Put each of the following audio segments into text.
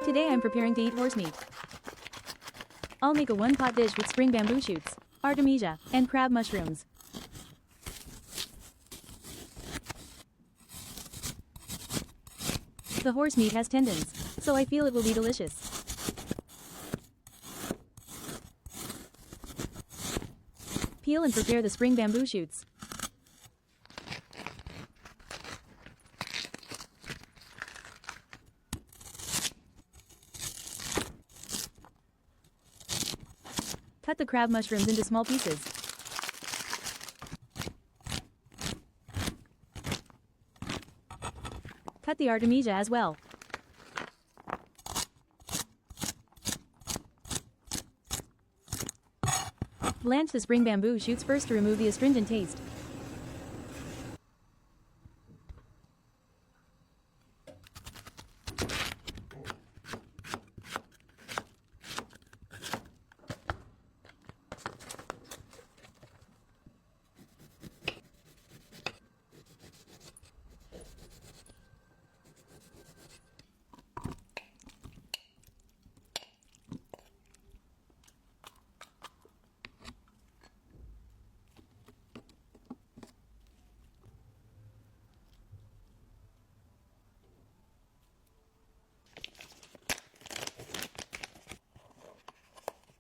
Today I'm preparing to eat horse meat. I'll make a one-pot dish with spring bamboo shoots, artemisia, and crab mushrooms. The horse meat has tendons, so I feel it will be delicious. Peel and prepare the spring bamboo shoots. Cut the crab mushrooms into small pieces. Cut the artemisia as well. Blanch the spring bamboo shoots first to remove the astringent taste.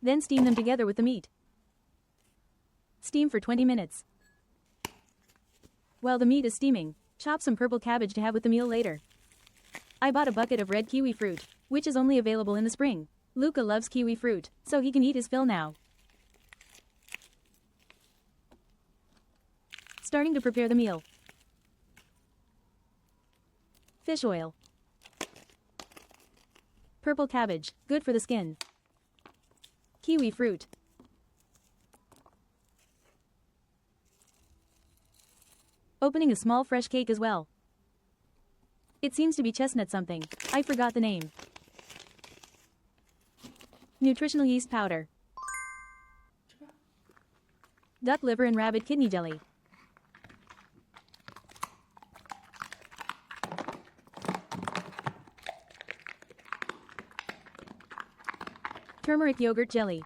Then steam them together with the meat. Steam for 20 minutes. While the meat is steaming, chop some purple cabbage to have with the meal later. I bought a bucket of red kiwi fruit, which is only available in the spring. Luca loves kiwi fruit, so he can eat his fill now. Starting to prepare the meal. Fish oil. Purple cabbage, good for the skin. Kiwi fruit. Opening a small fresh cake as well. It seems to be chestnut something. I forgot the name. Nutritional yeast powder. Duck liver and rabbit kidney jelly. Turmeric yogurt jelly.